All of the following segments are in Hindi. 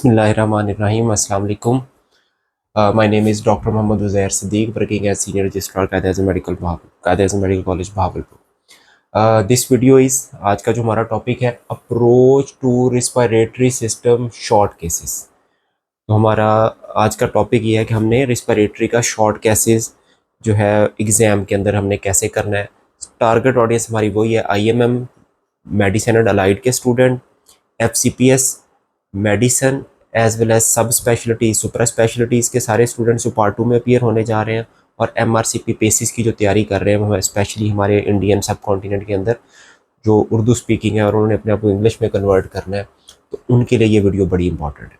Bismillahirrahmanirrahim. Assalamu alaikum. My name is Dr. Mohammad Uzair Siddiq, working as Senior Registrar Qaeda Medical College Bahawalpur. This video is आज का जो हमारा टॉपिक है approach to respiratory system short cases. तो हमारा आज का टॉपिक ये है कि हमने रिस्पिरेटरी का शॉर्ट केसेस जो है एग्ज़ाम के अंदर हमने कैसे करना है। टारगेट ऑडियंस हमारी वही है IMM मेडिसिन एंड अलाइड के student, FCPS medicine as well as sub specialities super specialities के सारे स्टूडेंट्स जो पार्ट 2 में अपीयर होने जा रहे हैं, और MRCP पेसिस की जो तैयारी कर रहे हैं वो स्पेशली हमारे इंडियन सब कॉन्टिनेंट के अंदर जो उर्दू स्पीकिंग है और उन्होंने अपने आप को इंग्लिश में कन्वर्ट करना है, तो उनके लिए ये वीडियो बड़ी इंपॉर्टेंट है।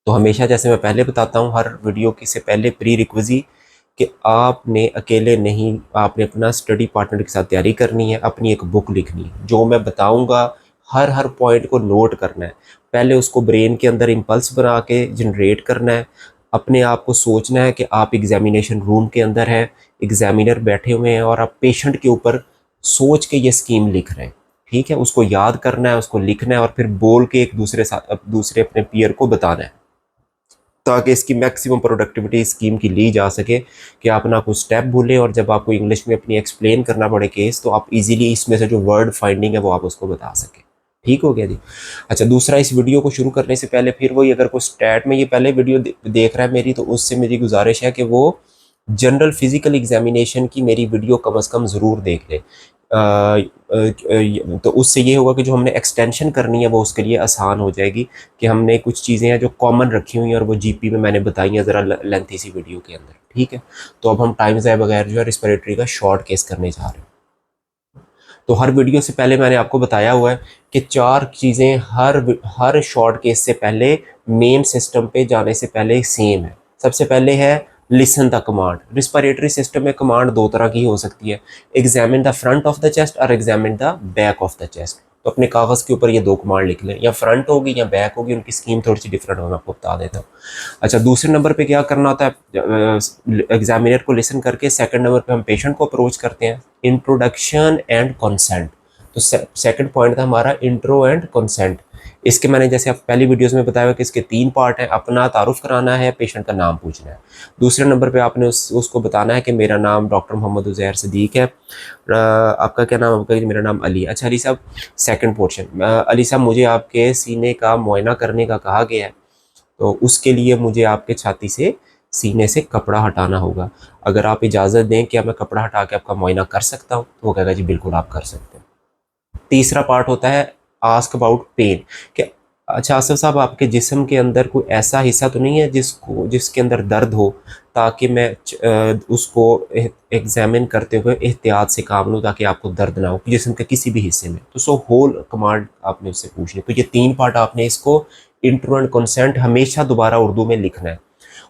तो हमेशा जैसे मैं पहले बताता हूँ, हर वीडियो की से पहले प्री रिक्विज़ी कि आपने अकेले नहीं, आपने अपना स्टडी पार्टनर के साथ तैयारी करनी है, अपनी एक बुक लिखनी है। जो मैं बताऊँगा हर पॉइंट को नोट करना है, पहले उसको ब्रेन के अंदर इम्पल्स बना के जनरेट करना है, अपने आप को सोचना है कि आप एग्जामिनेशन रूम के अंदर हैं, एग्जामिनर बैठे हुए हैं और आप पेशेंट के ऊपर सोच के ये स्कीम लिख रहे हैं। ठीक है, उसको याद करना है, उसको लिखना है और फिर बोल के एक दूसरे अपने पीयर को बताना है, ताकि इसकी मैक्सिमम प्रोडक्टिविटी स्कीम की ली जा सके कि आप ना कुछ स्टेप भूलें, और जब आपको इंग्लिश में अपनी एक्सप्लेन करना पड़े केस, तो आप इजीली इसमें से जो वर्ड फाइंडिंग है वो आप उसको बता सकें। ठीक हो गया जी। अच्छा, दूसरा, इस वीडियो को शुरू करने से पहले फिर वही, अगर कोई स्टैट में ये पहले वीडियो देख रहा है मेरी, तो उससे मेरी गुजारिश है कि वो जनरल फिजिकल एग्जामिनेशन की मेरी वीडियो कम से कम ज़रूर देख ले। तो उससे ये होगा कि जो हमने एक्सटेंशन करनी है वो उसके लिए आसान हो जाएगी, कि हमने कुछ चीज़ें हैं जो कॉमन रखी हुई हैं और वो GP में मैंने बताई हैं ज़रा लेंथी सी वीडियो के अंदर। ठीक है, तो अब हम टाइम ज़ाय बगैर जो है रिस्पिरेटरी का शॉर्ट केस करने जा रहे हैं। तो हर वीडियो से पहले मैंने आपको बताया हुआ है कि 4 चीज़ें हर शॉर्ट केस से पहले, मेन सिस्टम पे जाने से पहले सेम है। सबसे पहले है listen the command. Respiratory system में कमांड 2 तरह की हो सकती है, examine the front of the chest और examine the back of the chest. तो अपने कागज़ के ऊपर ये 2 कमांड लिख लें, या फ्रंट होगी या बैक होगी, उनकी स्कीम थोड़ी सी डिफरेंट होगी, मैं आपको बता देता हूँ। अच्छा, दूसरे नंबर पे क्या करना होता है, एग्जामिनर को लिसन करके सेकंड नंबर पे हम पेशेंट को अप्रोच करते हैं, इंट्रोडक्शन एंड कंसेंट। तो सेकंड पॉइंट था हमारा इंट्रो एंड कंसेंट। इसके मैंने जैसे आप पहली वीडियोस में बताया कि इसके 3 पार्ट हैं, अपना तारुफ कराना है, पेशेंट का नाम पूछना है। दूसरे नंबर पे आपने उसको बताना है कि मेरा नाम डॉक्टर मोहम्मद उज़ैर सिद्दीक है, आपका क्या नाम, आपका, मेरा नाम अली। अच्छा अली साहब, सेकंड पोर्शन, अली साहब मुझे आपके सीने का मुआयना करने का कहा गया है, तो उसके लिए मुझे आपके छाती से, सीने से कपड़ा हटाना होगा। अगर आप इजाज़त दें, क्या मैं कपड़ा हटा के आपका मुआयना कर सकता हूँ? तो वो कहेगा जी बिल्कुल आप कर सकते हैं। तीसरा पार्ट होता है आस्क अबाउट पेन, कि अच्छा आसिफ साहब, आपके जिस्म के अंदर कोई ऐसा हिस्सा तो नहीं है जिसके अंदर दर्द हो, ताकि मैं उसको एग्जामिन करते हुए एहतियात से काम लूँ, ताकि आपको दर्द ना हो जिस्म के किसी भी हिस्से में। तो होल कमांड आपने उससे पूछनी। तो ये 3 पार्ट आपने इसको इंट्रो एंड कंसेंट हमेशा दोबारा उर्दू में लिखना है,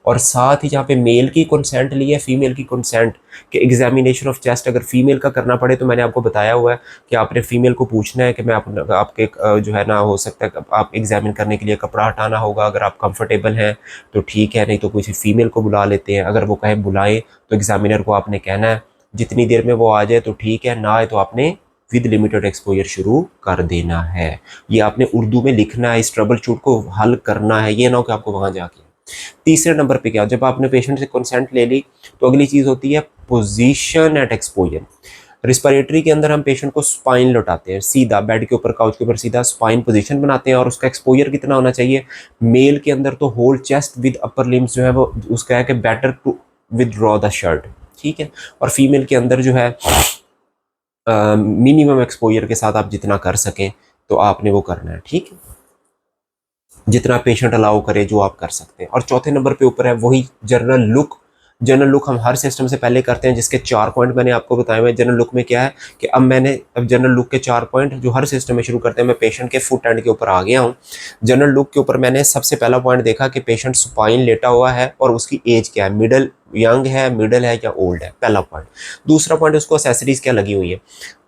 और साथ ही जहाँ पे मेल की कंसेंट ली है, फीमेल की कंसेंट, कि एग्जामिनेशन ऑफ चेस्ट अगर फीमेल का करना पड़े, तो मैंने आपको बताया हुआ है कि आपने फीमेल को पूछना है कि मैं आपके जो है ना, हो सकता है आप एग्जामिन करने के लिए कपड़ा हटाना होगा, अगर आप कंफर्टेबल हैं तो ठीक है, नहीं तो किसी फीमेल को बुला लेते हैं। अगर वो कहे बुलाएं, तो एग्जामिनर को आपने कहना है जितनी देर में वो आ जाए तो ठीक है, ना आए तो आपने विद लिमिटेड एक्सपोजर शुरू कर देना है। ये आपने उर्दू में लिखना है, इस ट्रबल शूट को हल करना है, ये ना हो कि आपको वहाँ जाके। तीसरे नंबर पे क्या, जब आपने पेशेंट से कंसेंट ले ली, तो अगली चीज़ होती है पोजीशन एट एक्सपोजर। रिस्पिरेटरी के अंदर हम पेशेंट को स्पाइन लौटाते हैं, सीधा बेड के ऊपर, काउच के ऊपर सीधा स्पाइन पोजीशन बनाते हैं, और उसका एक्सपोजर कितना होना चाहिए। मेल के अंदर तो whole chest with upper limbs जो है वो उसका है कि better to withdraw the shirt. ठीक है, और फीमेल के अंदर जो है मिनिमम एक्सपोजर के साथ आप जितना कर सकें तो आपने वो करना है। ठीक है, जितना पेशेंट अलाउ करे जो आप कर सकते हैं। और चौथे नंबर पे ऊपर है वही जनरल लुक। जनरल लुक हम हर सिस्टम से पहले करते हैं, जिसके 4 पॉइंट मैंने आपको बताए हुए हैं। जनरल लुक में क्या है कि अब जनरल लुक के 4 पॉइंट जो हर सिस्टम में शुरू करते हैं, मैं पेशेंट के फुट एंड के ऊपर आ गया हूँ। जनरल लुक के ऊपर मैंने सबसे पहला पॉइंट देखा कि पेशेंट सुपाइन लेटा हुआ है और उसकी एज क्या है, मिडल यंग है, मिडल है या ओल्ड है, पहला पॉइंट। दूसरा पॉइंट, उसको एसेसरीज क्या लगी हुई है,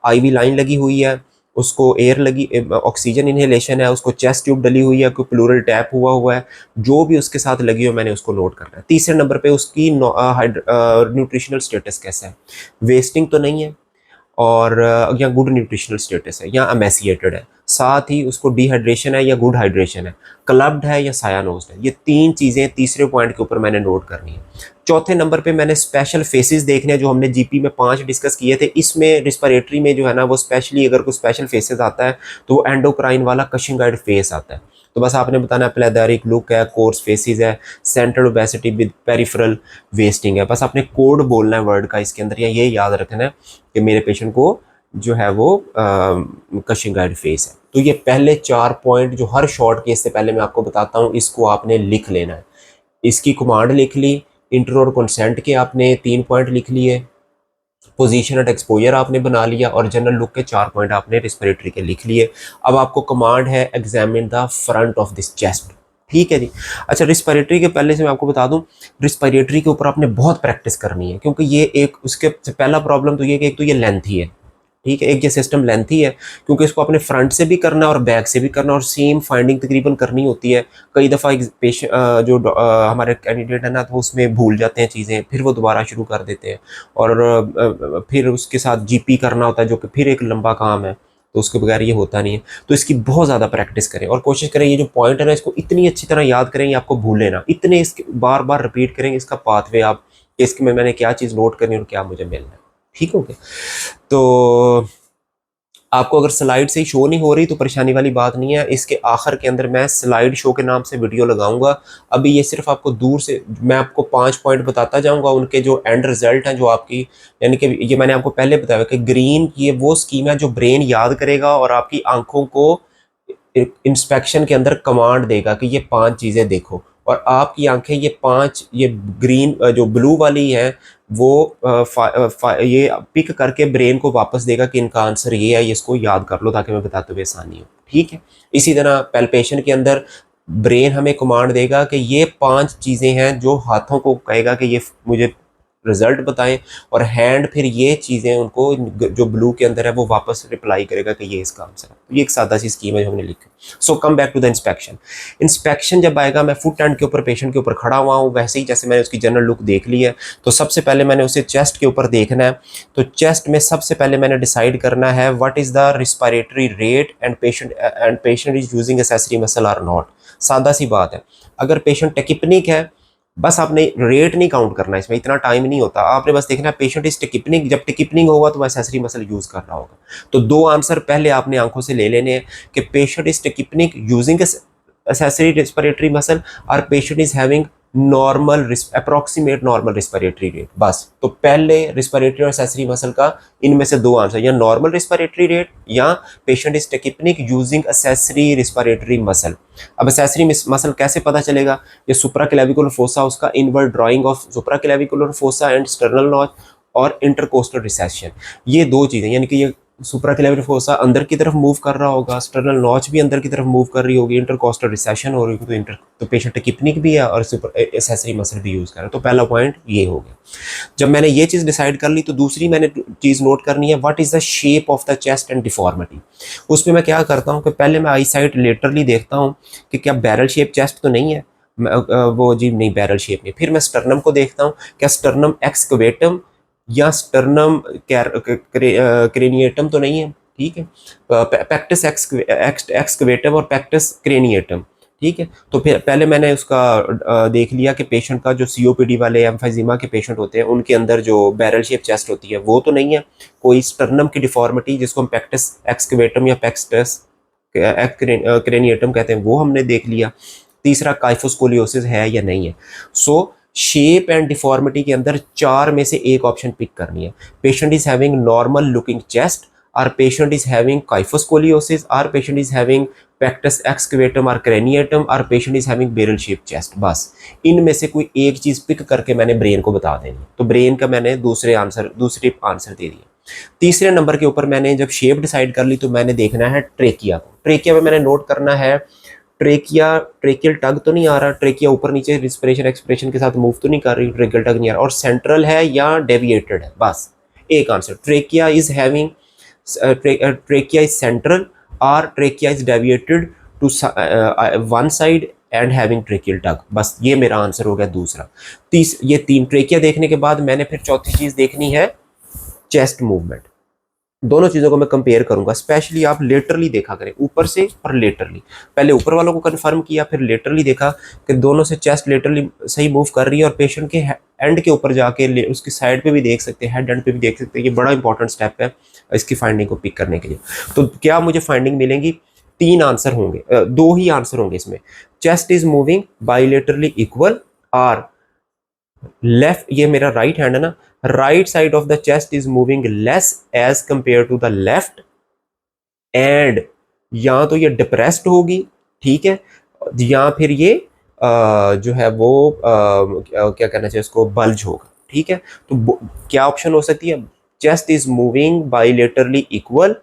IV लाइन लगी हुई है, उसको एयर लगी, ऑक्सीजन इनहेलेशन है, उसको चेस्ट ट्यूब डली हुई है, कोई प्लूरल टैप हुआ है, जो भी उसके साथ लगी हो मैंने उसको नोट करना है। तीसरे नंबर पे उसकी न्यूट्रिशनल स्टेटस कैसा है, वेस्टिंग तो नहीं है, और या गुड न्यूट्रिशनल स्टेटस है, या एमेसिएटेड है। साथ ही उसको डिहाइड्रेशन है या गुड हाइड्रेशन है, क्लब्ड है या सायानोज्ड है। ये तीन चीज़ें तीसरे पॉइंट के ऊपर मैंने नोट करनी है। चौथे नंबर पे मैंने स्पेशल फेसेस देखने हैं, जो हमने जीपी में 5 डिस्कस किए थे। इसमें रिस्पिरेटरी में जो है ना वो स्पेशली अगर कोई स्पेशल फेसेस आता है तो वो एंडोक्राइन वाला कशिंगाइड फेस आता है। तो बस आपने बताना है प्लेथोरिक लुक है, कोर्स फेसेस है, central obesity with peripheral wasting है। बस आपने कोड बोलना है वर्ड का इसके अंदर, या ये याद रखना है कि मेरे पेशेंट को जो है वो कशिंगाइड फेस है। तो ये पहले 4 पॉइंट जो हर शॉर्ट केस से पहले मैं आपको बताता हूँ, इसको आपने लिख लेना है। इसकी कमांड लिख ली, इंटर और कंसेंट के आपने 3 पॉइंट लिख लिए, पोजीशन एंड एक्सपोजर आपने बना लिया, और जनरल लुक के 4 पॉइंट आपने रिस्पिरेटरी के लिख लिए। अब आपको कमांड है examine the front of this chest. ठीक है जी। अच्छा, रिस्पिरेटरी के पहले से मैं आपको बता दूं, रिस्पिरेटरी के ऊपर आपने बहुत प्रैक्टिस करनी है, क्योंकि ये एक उसके पहला प्रॉब्लम तो ये कि एक तो ये लेंथी है। ठीक है, एक ये सिस्टम लेंथी है क्योंकि इसको अपने फ्रंट से भी करना है और बैक से भी करना, और सेम फाइंडिंग तकरीबन करनी होती है। कई दफ़ा पेशेंट हमारे कैंडिडेट है ना, तो उसमें भूल जाते हैं चीज़ें, फिर वो दोबारा शुरू कर देते हैं, और फिर उसके साथ जीपी करना होता है, जो कि फिर एक लंबा काम है, तो उसके बगैर ये होता नहीं है। तो इसकी बहुत ज़्यादा प्रैक्टिस करें और कोशिश करें ये जो पॉइंट है ना, इसको इतनी अच्छी तरह याद करेंगे आपको भूलें ना, इतने इसके बार बार रिपीट करेंगे इसका पाथवे आप, इसके में मैंने क्या चीज़ नोट करनी और क्या मुझे मिलना है। ठीक हो गया। तो आपको अगर स्लाइड से ही शो नहीं हो रही तो परेशानी वाली बात नहीं है, इसके आखिर के अंदर मैं स्लाइड शो के नाम से वीडियो लगाऊंगा। अभी ये सिर्फ आपको दूर से मैं आपको 5 पॉइंट बताता जाऊंगा, उनके जो एंड रिजल्ट हैं, जो आपकी यानी कि ये मैंने आपको पहले बताया कि ग्रीन ये वो स्कीम है जो ब्रेन याद करेगा और आपकी आंखों को इंस्पेक्शन के अंदर कमांड देगा कि ये 5 चीज़ें देखो, और आपकी आंखें ये 5 ये ग्रीन जो ब्लू वाली है वो ये पिक करके ब्रेन को वापस देगा कि इनका आंसर ये है, ये इसको याद कर लो ताकि मैं बताते हुए आसानी हो। ठीक है। इसी तरह पैल्पेशन के अंदर ब्रेन हमें कमांड देगा कि ये 5 चीज़ें हैं, जो हाथों को कहेगा कि ये मुझे रिजल्ट बताएं, और हैंड फिर ये चीज़ें उनको जो ब्लू के अंदर है वो वापस रिप्लाई करेगा कि ये इसका आंसर है। तो ये एक सादा सी स्कीम है जो हमने लिखी। So come back to the inspection. Inspection जब आएगा, मैं फुट एंड के ऊपर पेशेंट के ऊपर खड़ा हुआ हूँ, वैसे ही जैसे मैंने उसकी जनरल लुक देख ली है, तो सबसे पहले मैंने उसे चेस्ट के ऊपर देखना है। तो चेस्ट में सबसे पहले मैंने डिसाइड करना है what is the respiratory rate and patient is using accessory muscle or not. सादा सी बात है, अगर पेशेंट टेकिपनिक है, बस आपने रेट नहीं काउंट करना, इसमें इतना टाइम नहीं होता, आपने बस देखना है पेशेंट इज टेकिपनिक। जब टेकिपनिक होगा तो एक्सेसरी मसल यूज कर रहा होगा। तो 2 आंसर पहले आपने आंखों से ले लेने हैं कि patient is tachypneic using accessory respiratory muscle, और patient is having normal approximate normal respiratory rate. बस तो पहले रिस्पिरेटरी और एक्सेसरी मसल का इनमें से 2 आंसर, या नॉर्मल रिस्पिरेटरी रेट या patient is tachypneic using accessory respiratory muscle. अब एक्सेसरी मसल कैसे पता चलेगा? ये सुप्राक्लेविकुलर फोसा, उसका inward drawing of supraclavicular fossa and sternal notch और इंटरकोस्टल रिसेशन, ये 2 चीज़ें, यानी कि ये सुप्राक्लेविकुलर फोसा अंदर की तरफ मूव कर रहा होगा, स्टर्नल नॉच भी अंदर की तरफ मूव कर रही होगी, इंटरकोस्टल रिसेशन हो रही होगी, तो पेशेंट टेकिपनिक भी है और एक्सेसरी मसल भी यूज़ कर रहा है। तो पहला पॉइंट ये हो गया। जब मैंने ये चीज़ डिसाइड कर ली तो दूसरी मैंने चीज़ नोट करनी है, what is the shape of the chest and deformity. उसमें मैं क्या करता हूँ कि पहले मैं आई साइड लेटरली देखता हूँ कि क्या बैरल शेप चेस्ट तो नहीं है, वो जी नहीं, बैरल शेप नहीं। फिर मैं स्टर्नम को देखता हूँ, क्या स्टर्नम एक्सकवेटम या स्टर्नम क्रेनिएटम तो नहीं है। ठीक है, पैक्टस एक्सकवेटम और पैक्टस क्रेनिएटम। ठीक है, तो फिर पहले मैंने उसका देख लिया कि पेशेंट का जो सीओपीडी वाले एम्फाइजीमा के पेशेंट होते हैं उनके अंदर जो बैरल शेप चेस्ट होती है वो तो नहीं है, कोई स्टर्नम की डिफॉर्मिटी जिसको हम पैक्टस एक्सकवेटम या पैक्टस क्रेनिएटम कहते हैं वो हमने देख लिया। तीसरा काइफोस्कोलियोसिस है या नहीं है। सो शेप एंड डिफॉर्मिटी के अंदर 4 में से एक ऑप्शन पिक करनी है। Patient is having normal looking chest, और पेशेंट इज हैविंग काइफोस्कोलियोसिस, और पेशेंट इज हैविंग पैक्टस एक्सकवेटम और क्रेनिएटम, और patient is having barrel shape chest. बस इनमें से कोई एक चीज पिक करके मैंने ब्रेन को बता देनी। तो ब्रेन का मैंने दूसरे आंसर दे दिए। तीसरे नंबर के ऊपर मैंने जब शेप डिसाइड कर ली तो मैंने देखना है ट्रेकिया को। ट्रेकिया में मैंने नोट करना है ट्रेकियल टग तो नहीं आ रहा, ट्रेकिया ऊपर नीचे रिस्पिरेशन एक्सपिरेशन के साथ मूव तो नहीं कर रही, ट्रेकियल टग नहीं आ रहा, और सेंट्रल है या डेविएटेड है। बस एक answer, trachea is having trachea is central और trachea is deviated to one side and having tracheal tug. बस ये मेरा आंसर हो गया दूसरा। ये 3 ट्रेकिया देखने के बाद मैंने फिर चौथी चीज देखनी है चेस्ट मूवमेंट। दोनों चीज़ों को मैं कंपेयर करूंगा। स्पेशली आप लेटरली देखा करें, ऊपर से और लेटरली। पहले ऊपर वालों को कंफर्म किया, फिर लेटरली देखा कि दोनों से चेस्ट लेटरली सही मूव कर रही है, और पेशेंट के एंड के ऊपर जाके उसकी साइड पे भी देख सकते हैं, हेड एंड पे भी देख सकते हैं। ये बड़ा इंपॉर्टेंट स्टेप है इसकी फाइंडिंग को पिक करने के लिए। तो क्या मुझे फाइंडिंग मिलेंगी? 3 आंसर होंगे, 2 ही आंसर होंगे इसमें। Chest is moving bilaterally equal, और लेफ्ट, ये मेरा राइट हैंड है ना, right side of the chest is moving less as compare to the left, and या तो ये डिप्रेस्ड होगी, ठीक है, या फिर ये जो है वो क्या कहना चाहिए उसको, बल्ज होगा, ठीक है। तो क्या ऑप्शन हो सकती है? Chest is moving bilaterally equal,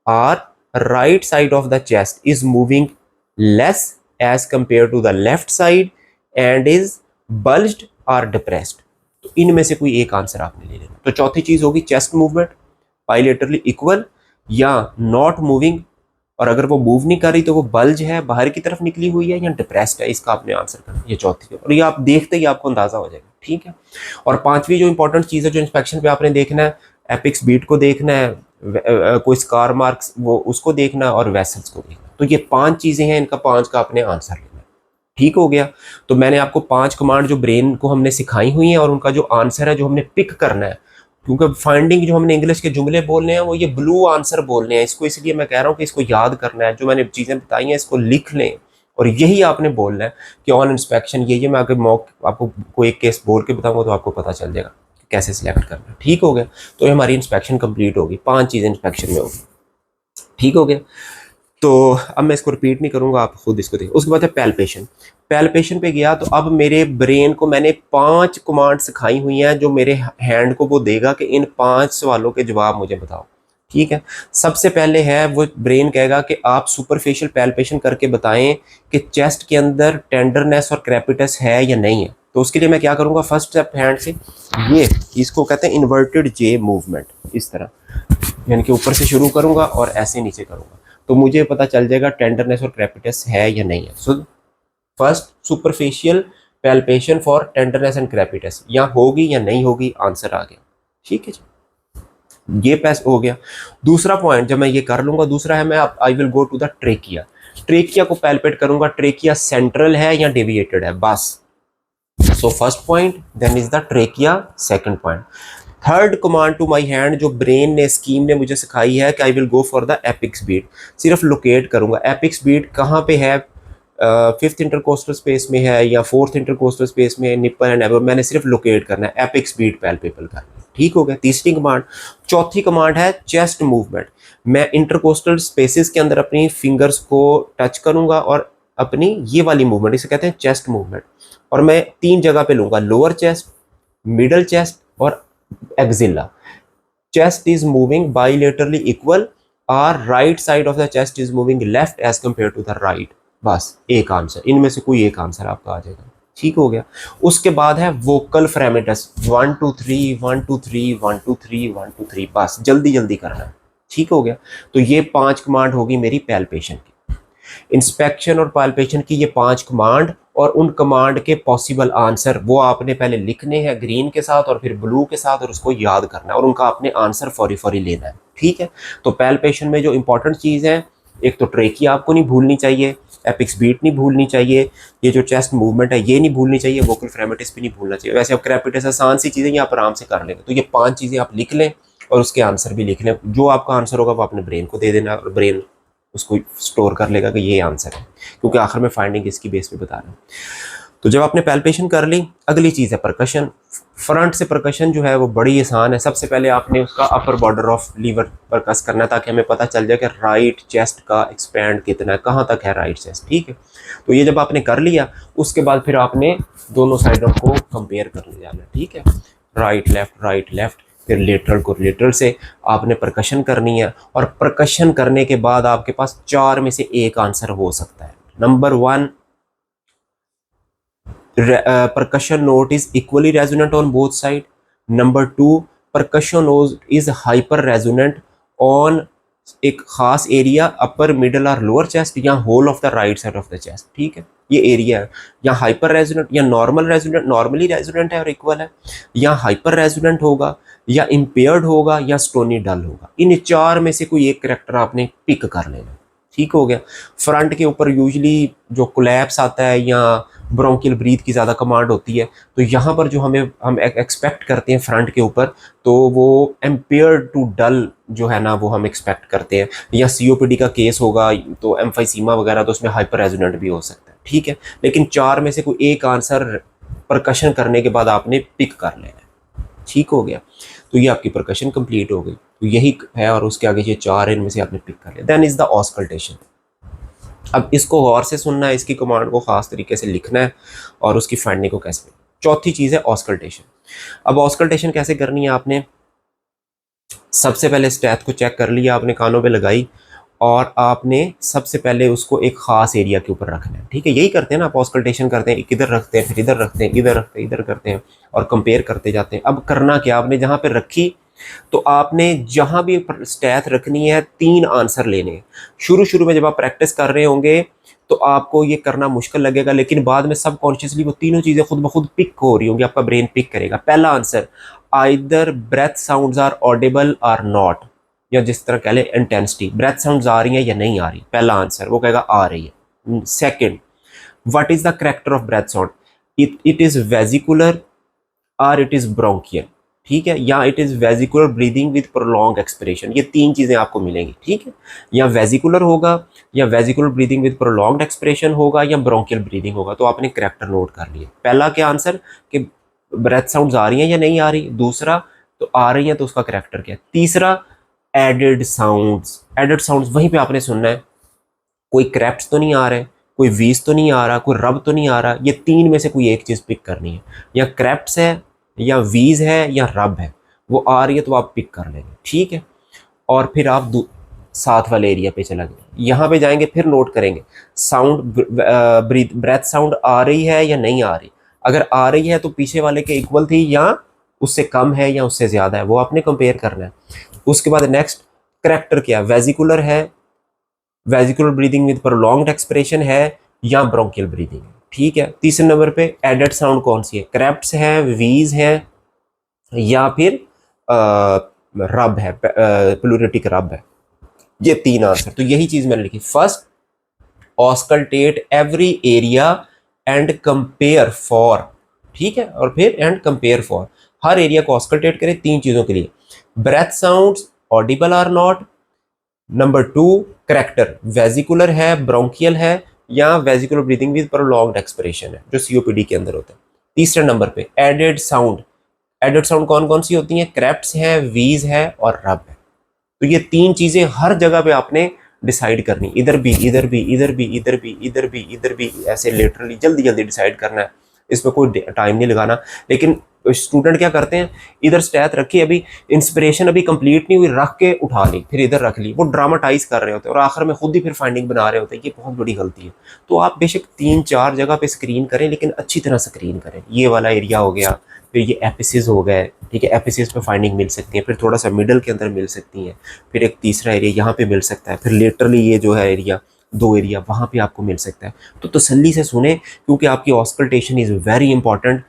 और right side of the chest is moving less as compare to the left side, and is bulged और डिप्रेस्ड। तो इनमें से कोई एक आंसर आपने ले लेना। तो चौथी चीज होगी चेस्ट मूवमेंट बाइलेटरली इक्वल या नॉट मूविंग, और अगर वो मूव नहीं कर रही तो वो बल्ज है, बाहर की तरफ निकली हुई है, या डिप्रेस्ड है। इसका आपने आंसर करना, ये चौथी है, और ये आप देखते ही आपको अंदाजा हो जाएगा, ठीक है। और पांचवी जो इंपॉर्टेंट चीज है जो इंस्पेक्शन पे आपने देखना है, एपिक्स बीट को देखना है, कोई स्कार मार्क्स वो उसको देखना, और वेसल्स को देखना। तो ये 5 चीजें हैं, इनका 5 का आपने आंसर लेना, ठीक हो गया। तो मैंने आपको 5 कमांड जो ब्रेन को हमने सिखाई हुई हैं, और उनका जो आंसर है जो हमने पिक करना है, क्योंकि फाइंडिंग जो हमने इंग्लिश के जुमले बोलने हैं वो ये ब्लू आंसर बोलने हैं इसको, इसलिए मैं कह रहा हूँ कि इसको याद करना है। जो मैंने चीज़ें बताई हैं इसको लिख लें, और यही आपने बोलना है कि ऑन इंस्पेक्शन ये मैं अगर मॉक आपको कोई एक केस बोल के बताऊंगा तो आपको पता चल जाएगा कि कैसे सिलेक्ट करना है, ठीक हो गया। तो ये हमारी इंस्पेक्शन कंप्लीट होगी, 5 चीज़ें इंस्पेक्शन में होगी, ठीक हो गया। तो अब मैं इसको रिपीट नहीं करूंगा, आप खुद इसको देखिए। उसके बाद है पैल्पेशन। पैल्पेशन पे गया तो अब मेरे ब्रेन को मैंने 5 कमांड सिखाई हुई हैं जो मेरे हैंड को वो देगा कि इन 5 सवालों के जवाब मुझे बताओ, ठीक है। सबसे पहले है वो ब्रेन कहेगा कि आप सुपरफिशियल पैल्पेशन करके बताएं कि चेस्ट के अंदर टेंडरनेस और क्रैपिटस है या नहीं है। तो उसके लिए मैं क्या करूंगा, फर्स्ट स्टेप हैंड से, ये इसको कहते हैं इन्वर्टेड जे मूवमेंट, इस तरह यानी कि ऊपर से शुरू करूंगा और ऐसे नीचे करूंगा, तो मुझे पता चल जाएगा टेंडरनेस और क्रैपिटस है या नहीं है। So first superficial palpation for tenderness and crepitus, या होगी या नहीं होगी, आंसर आ गया, ठीक है जी, ये पैस हो गया। दूसरा पॉइंट जब मैं ये कर लूंगा, दूसरा है मैं I will go to the trachea. Trachea को पैल्पेट करूंगा, ट्रेकिया सेंट्रल है या डेविएटेड है, बस। So first point, then is the trachea, second point. Third command to my hand जो ब्रेन ने स्कीम ने मुझे सिखाई है कि I will go for the apex beat. सिर्फ लोकेट करूंगा एपिक्स बीट कहाँ पे है, 5th इंटरकोस्टल स्पेस में है या 4th इंटरकोस्टल स्पेस में है, निप्पल एंड एल्बो, मैंने सिर्फ लोकेट करना है, एपिक्स बीट पैल्पेबल करना है, ठीक हो गया, तीसरी कमांड। चौथी कमांड है चेस्ट मूवमेंट। मैं इंटरकोस्टल स्पेसिस के अंदर अपनी फिंगर्स को टच करूंगा और अपनी ये वाली मूवमेंट, इसे कहते हैं चेस्ट मूवमेंट, और मैं 3 जगह पे लूंगा, लोअर चेस्ट, मिडल चेस्ट और axilla. Chest is moving bilaterally equal, और right side of the chest is moving left as compare to the right, बस एक आंसर, इनमें से कोई एक आंसर आपका आ जाएगा, ठीक हो गया। उसके बाद है वोकल फ्रेमेटस, 1 2 3 1 2 3 1 2 3 1 2 3, बस जल्दी जल्दी करना है, ठीक हो गया। तो ये 5 कमांड होगी मेरी पैल्पेशन की। इंस्पेक्शन और पाल्पेशन की ये 5 कमांड, और उन कमांड के पॉसिबल आंसर वो आपने पहले लिखने हैं ग्रीन के साथ और फिर ब्लू के साथ, और उसको याद करना है, और उनका आपने आंसर फौरी फौरी लेना है, ठीक है। तो पैल्पेशन में जो इंपॉर्टेंट चीज़ है, एक तो ट्रेकिया आपको नहीं भूलनी चाहिए, एपिक्स बीट नहीं भूलनी चाहिए, ये जो चेस्ट मूवमेंट है ये नहीं भूलनी चाहिए, वोकल फ्रेमेटिस भी नहीं भूलना चाहिए। वैसे अब क्रैपिटस आसान सी चीज़ें, ये आप आराम से कर लेंगे। तो ये 5 चीज़ें आप लिख लें और उसके आंसर भी लिख लें। जो आपका आंसर होगा वो अपने ब्रेन को दे देना, और ब्रेन उसको स्टोर कर लेगा कि ये आंसर है, क्योंकि आखिर में फाइंडिंग इसकी बेस पे बता रहा हूँ। तो जब आपने पैल्पेशन कर ली, अगली चीज़ है परकशन। फ्रंट से परकशन जो है वो बड़ी आसान है। सबसे पहले आपने उसका अपर बॉर्डर ऑफ लीवर परकस करना है, ताकि हमें पता चल जाए कि राइट चेस्ट का एक्सपैंड कितना है, कहाँ तक है राइट चेस्ट, ठीक है। तो ये जब आपने कर लिया, उसके बाद फिर आपने दोनों साइडों को कंपेयर करने जाना, ठीक है, राइट लेफ्ट, फिर लेटरल को लेटरल से आपने परकशन करनी है। और परकशन करने के बाद आपके पास 4 में से एक आंसर हो सकता है। Number 1, percussion note is equally resonant on both side. Number 2, percussion note is hyper resonant on एक खास एरिया, अपर मिडल और लोअर चेस्ट, या whole of the right side of the chest, ठीक है। ये एरिया है, या हाइपर रेजोनेंट या नॉर्मल रेजोनेंट, नॉर्मली रेजोनेंट है और इक्वल है, या हाइपर रेजोनेंट होगा, या इम्पेयर्ड होगा या स्टोनी डल होगा। इन चार में से कोई एक करेक्टर आपने पिक कर लेना। ठीक हो गया। फ्रंट के ऊपर यूजली जो कोलैप्स आता है या ब्रोंकियल ब्रीथ की ज़्यादा कमांड होती है, तो यहाँ पर जो हम एक्सपेक्ट करते हैं फ्रंट के ऊपर, तो वो इम्पेयर्ड टू डल जो है ना वो हम एक्सपेक्ट करते हैं। या सीओपीडी का केस होगा तो एम्फाइसीमा वगैरह, तो उसमें हाइपर रेजोनेंट भी हो सकता है। ठीक है, लेकिन चार में से कोई एक आंसर परकशन करने के बाद आपने पिक कर लेना है। ठीक हो गया, तो ये आपकी परकशन कंप्लीट हो गई। तो यही है, और उसके आगे ये चार इनमें से आपने पिक कर लिया। Then is the auscultation. अब इसको गौर से सुनना है, इसकी कमांड को खास तरीके से लिखना है और उसकी फाइंडिंग को कैसे। चौथी चीज है ऑस्कल्टेशन। अब ऑस्कल्टेशन कैसे करनी है आपने, सबसे पहले स्टैथ को चेक कर लिया आपने, कानों पे लगाई, और आपने सबसे पहले उसको एक खास एरिया के ऊपर रखना है। ठीक है, यही करते हैं ना आप, ऑस्कल्टेशन करते हैं, इधर रखते हैं, फिर इधर रखते हैं, इधर रखते हैं, इधर करते हैं, और कंपेयर करते जाते हैं। अब करना क्या, आपने जहां पे रखी तो आपने जहां भी स्टैथ रखनी है 3 आंसर लेने हैं। शुरू शुरू में जब आप प्रैक्टिस कर रहे होंगे तो आपको ये करना मुश्किल लगेगा, लेकिन बाद में सबकॉन्शियसली वो तीनों चीज़ें खुद ब खुद पिक हो रही होंगी, आपका ब्रेन पिक करेगा। पहला answer, either breath sounds are audible or not, या जिस तरह कह ले इंटेंसिटी, ब्रेथ साउंड्स आ रही हैं या नहीं आ रही। पहला आंसर वो कहेगा आ रही है। Second, what is the character of breath sound, it is vesicular और इट इज ब्रोंकियल। ठीक है, या it is vesicular breathing with prolong expiration. ये 3 चीजें आपको मिलेंगी। ठीक है, या वेजिकुलर होगा, या vesicular breathing with prolong expiration होगा, या ब्रोंकियल ब्रीदिंग होगा। तो आपने कैरेक्टर नोट कर लिए। पहला क्या आंसर कि ब्रेथ साउंड्स आ रही हैं या नहीं आ रही। दूसरा, तो आ रही हैं तो उसका कैरेक्टर क्या है। तीसरा, एडेड साउंड्स। एडेड साउंड्स वहीं पे आपने सुनना है, कोई क्रैप्स तो नहीं आ रहे, कोई वीज तो नहीं आ रहा, कोई रब तो नहीं आ रहा। ये 3 में से कोई एक चीज पिक करनी है, या क्रैप्स है, या वीज है, या रब है। वो आ रही है तो आप पिक कर लेंगे। ठीक है, और फिर आप साथ वाले एरिया पे चला गया, यहाँ पे जाएंगे, फिर नोट करेंगे साउंड, ब्रेथ साउंड आ रही है या नहीं आ रही। अगर आ रही है तो पीछे वाले के इक्वल थी, या उससे कम है, या उससे ज्यादा है, वो आपने कंपेयर करना है। उसके बाद नेक्स्ट, करेक्टर क्या, वेजिकुलर है, vesicular breathing with prolonged expiration है, या ब्रोंकियल ब्रीदिंग है। ठीक है, तीसरे नंबर पे एडेड साउंड कौन सी है, क्रैप्स है, वीज है, या फिर रब है, प्लूरेटिक रब है। ये 3 आंसर। तो यही चीज मैंने लिखी, first auscultate every area and compare for. ठीक है, और फिर एंड कंपेयर फॉर, हर एरिया को ऑस्कल्टेट करें 3 चीजों के लिए, breath sounds audible or not, number 2 character vesicular है, ब्रोंकियल है, या vesicular breathing with prolonged expiration है, जो सीओपीडी के अंदर होता है। तीसरे नंबर पे एडेड साउंड। एडेड साउंड कौन कौन सी होती हैं, क्रैप्स है, वीज है, और रब है। तो ये 3 चीजें हर जगह पे आपने डिसाइड करनी, इधर भी, इधर भी, इधर भी, इधर भी, इधर भी, इधर भी, ऐसे लिटरली जल्दी जल्दी डिसाइड करना है। इसमें कोई टाइम नहीं लगाना। लेकिन स्टूडेंट क्या करते हैं, इधर स्टैथ रखी, अभी इंस्पिरेशन अभी कंप्लीट नहीं हुई, रख के उठा ली, फिर इधर रख ली, वो ड्रामाटाइज कर रहे होते हैं और आखिर में खुद ही फिर फाइंडिंग बना रहे होते हैं। ये बहुत बड़ी गलती है। तो आप बेशक 3-4 जगह पे स्क्रीन करें, लेकिन अच्छी तरह स्क्रीन करें। ये वाला एरिया हो गया, फिर ये एपिसिस हो गए। ठीक है, एपिसिस पे फाइंडिंग मिल सकती है, फिर थोड़ा सा मिडल के अंदर मिल सकती है, फिर एक तीसरा एरिया यहाँ पे मिल सकता है, फिर लेटरली ये जो है एरिया, 2 एरिया वहाँ पे आपको मिल सकता है। तो तसल्ली से सुने, क्योंकि आपकी ऑस्कल्टेशन इज़ वेरी इंपॉर्टेंट।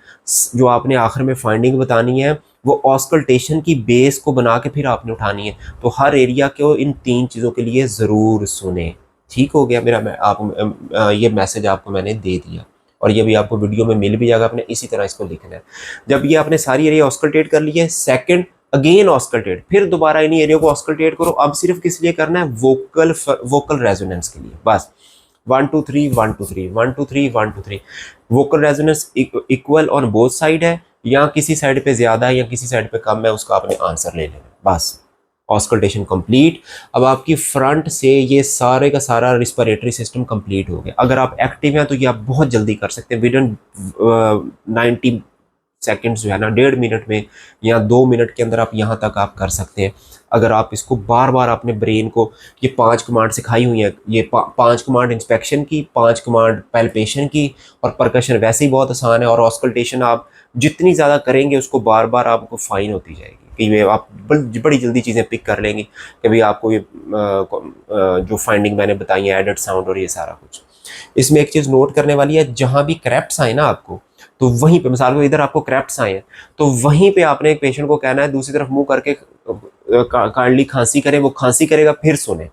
जो आपने आखिर में फाइंडिंग बतानी है वो ऑस्कल्टेशन की बेस को बना के फिर आपने उठानी है। तो हर एरिया को इन 3 चीज़ों के लिए ज़रूर सुने। ठीक हो गया मेरा, ये मैसेज आपको मैंने दे दिया, और ये भी आपको वीडियो में मिल भी जाएगा। आपने इसी तरह इसको लिखना है। जब ये आपने सारी एरिया ऑस्कल्टेट कर ली है, सेकंड अगेन ऑस्कल्टेट, फिर दोबारा इन एरिया को ऑस्कल्टेट करो। अब सिर्फ किस लिए करना है, वोकल रेजोनेंस के लिए, बस 1 2 3 1 2 3 1 2 3 1 2 3। Vocal resonance equal on both side है, या किसी साइड पे ज्यादा है या किसी साइड पे कम है, उसका आपने आंसर ले लेना, बस। Auscultation complete. अब आपकी फ्रंट से ये सारे का सारा रिस्पिरेटरी सिस्टम कंप्लीट हो गया। अगर आप एक्टिव हैं तो ये आप बहुत जल्दी कर सकते हैं, विदिन 90 सेकेंड्स जो है ना, 1.5 मिनट में या 2 मिनट के अंदर आप यहाँ तक आप कर सकते हैं। अगर आप इसको बार बार अपने ब्रेन को, ये 5 कमांड सिखाई हुई हैं, ये 5 कमांड इंस्पेक्शन की, 5 कमांड पैल्पेशन की, और परकशन वैसे ही बहुत आसान है। और ऑस्कल्टेशन आप जितनी ज़्यादा करेंगे उसको बार बार आपको फाइन होती जाएगी, कि आप बड़ी जल्दी चीज़ें पिक कर लेंगे। कि भाई आपको ये जो फाइंडिंग मैंने बताई है, एडेड साउंड और ये सारा कुछ। इसमें एक चीज़ नोट करने वाली है, जहाँ भी क्रैप्स आए ना आपको, तो वहीं पे मिसाल को इधर आपको क्रैप्स आए हैं, तो वहीं पे आपने एक पेशेंट को कहना है दूसरी तरफ मुंह करके काइंडली खांसी करे, वो खांसी करेगा फिर सुने,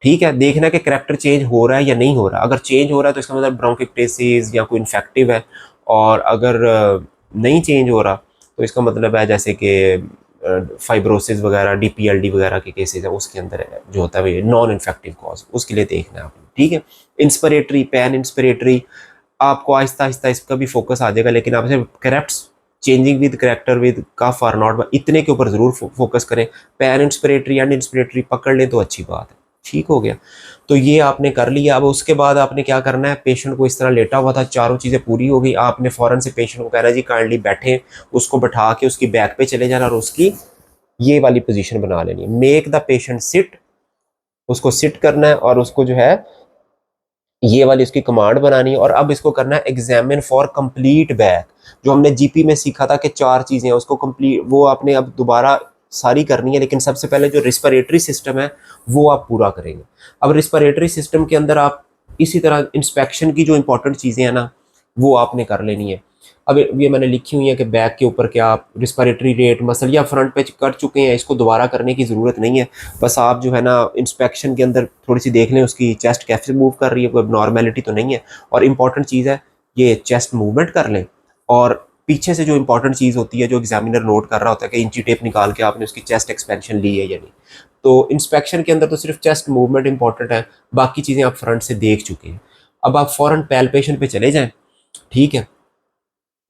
ठीक है। देखना कि करैक्टर चेंज हो रहा है या नहीं हो रहा। अगर चेंज हो रहा है तो इसका मतलब ब्रोंकिक्टेसिस या कोई इन्फेक्टिव है, और अगर नहीं चेंज हो रहा तो इसका मतलब है जैसे कि फाइब्रोसिस वगैरह, डीपीएलडी वगैरह के केसेस है, उसके अंदर जो होता है नॉन इन्फेक्टिव कॉज, उसके लिए देखना है आपने, ठीक है। इंस्पिरेटरी, पैन इंस्पिरेटरी, आपको आहिस्ता आहिस्ता इसका भी फोकस आ जाएगा, लेकिन आप सिर्फ corrects changing with character with cough और नॉट, इतने के ऊपर जरूर फोकस करें। पैन इंस्पिरेटरी एंड इंस्पिरेटरी पकड़ लें तो अच्छी बात है, ठीक हो गया। तो ये आपने कर लिया। अब उसके बाद आपने क्या करना है, पेशेंट को इस तरह लेटा हुआ था, चारों चीज़ें पूरी हो गई, आपने फ़ौरन से पेशेंट को कहना है जी काइंडली बैठे, उसको बैठा के उसकी बैक पे चले जाना और उसकी ये वाली पोजीशन बना लेनी है, मेक द पेशेंट सिट, उसको सिट करना है और उसको जो है ये वाली उसकी कमांड बनानी है। और अब इसको करना है एग्जामिन फॉर कंप्लीट बैक। जो हमने जीपी में सीखा था कि 4 चीज़ें हैं, उसको कंप्लीट वो आपने अब दोबारा सारी करनी है, लेकिन सबसे पहले जो रिस्पिरेटरी सिस्टम है वो आप पूरा करेंगे। अब रिस्पिरेटरी सिस्टम के अंदर आप इसी तरह इंस्पेक्शन की जो इंपॉर्टेंट चीज़ें हैं ना वो आपने कर लेनी है। अब ये मैंने लिखी हुई है कि बैक के ऊपर क्या आप रिस्पिरेटरी रेट मसल या फ्रंट पे कर चुके हैं, इसको दोबारा करने की ज़रूरत नहीं है। बस आप जो है ना इंस्पेक्शन के अंदर थोड़ी सी देख लें उसकी चेस्ट कैसे मूव कर रही है, कोई नॉर्मेलिटी तो नहीं है। और इम्पॉर्टेंट चीज़ है ये चेस्ट मूवमेंट कर लें, और पीछे से जो इंपॉर्टेंट चीज़ होती है जो एग्जामिनर नोट कर रहा होता है कि इंची टेप निकाल के आपने उसकी चेस्ट एक्सपेंशन ली है या नहीं। तो इंस्पेक्शन के अंदर तो सिर्फ चेस्ट मूवमेंट इंपॉर्टेंट है, बाकी चीज़ें आप फ्रंट से देख चुके हैं। अब आप फॉरन पैल्पेशन पे चले जाएं, ठीक है।